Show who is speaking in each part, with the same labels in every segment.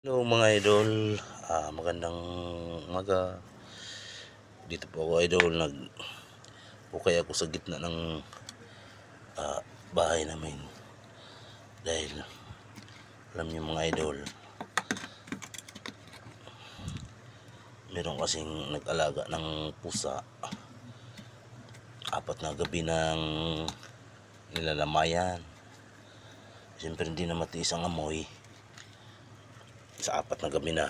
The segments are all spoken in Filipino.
Speaker 1: Hello mga idol, magandang umaga. Dito po ako idol, nagpukay ako sa gitna ng bahay namin. Dahil alam niyo mga idol, meron kasing nag-alaga ng pusa. 4 na gabi ng nilalamayan. Siyempre hindi na matiis ang amoy. Sa 4 na gabi na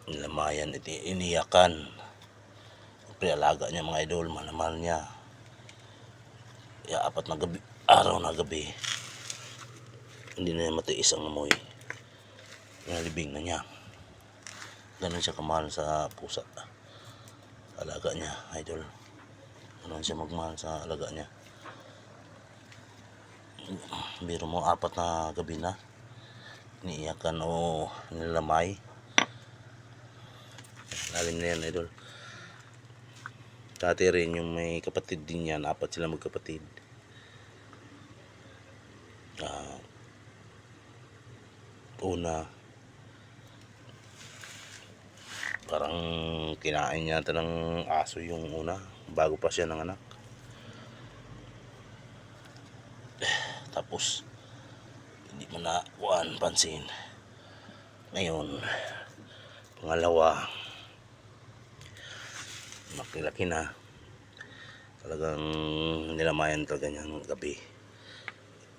Speaker 1: nilamayan, iniyakan. Siyempre alaga niya mga idol, mahal niya. Kaya 4 na gabi, araw na gabi, hindi na matiis ang amoy. Nalibing na niya. Ganun siya kamahal sa pusa. Alaga niya idol. Ganun siya magmahal sa alaga niya. Biro mo 4 na gabi na iniiyakan o nilamay. Lalim na yan idol. Dati rin yung may kapatid din yan, 4 sila magkapatid. Una, parang kinain yata ng aso yung una bago pa siya nanganak. Tapos hindi mo na pansin. Ngayon pangalawa, makilaki na, talagang nilamayan talaga niya ng gabi.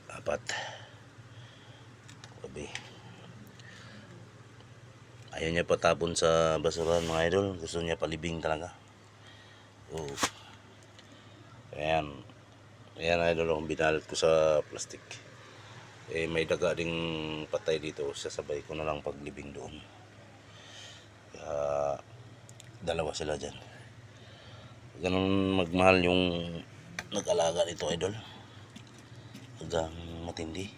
Speaker 1: 4 gabi. Ayaw niya patapon sa basurahan mga idol, gusto niya palibing talaga. Ayan idol, binalat ko sa plastic. May daga ding patay dito, sasabay ko na lang paglibing doon. Kaya dalawa sila dyan. Ganun magmahal yung nag-alaga nito idol, hanggang matindi.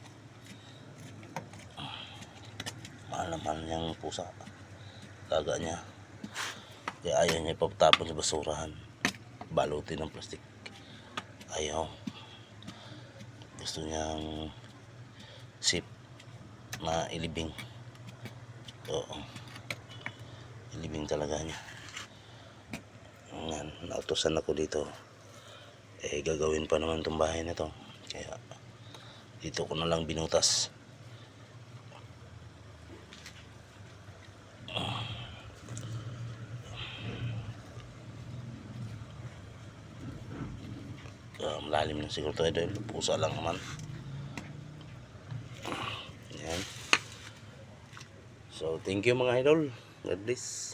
Speaker 1: Mahal na mahal niyang pusa, alaga niya. Kaya ayaw niya ipapatapon sa basurahan, balutin ng plastic. Ayaw, gusto niyang safe na ilibing. Oo, ilibing talaga niya. Nautusan ako dito, gagawin pa naman itong bahay na to, kaya dito ko na lang binutas. Malalim na siguro ito idol, pusa lang naman. Yan. So thank you mga idol, God bless.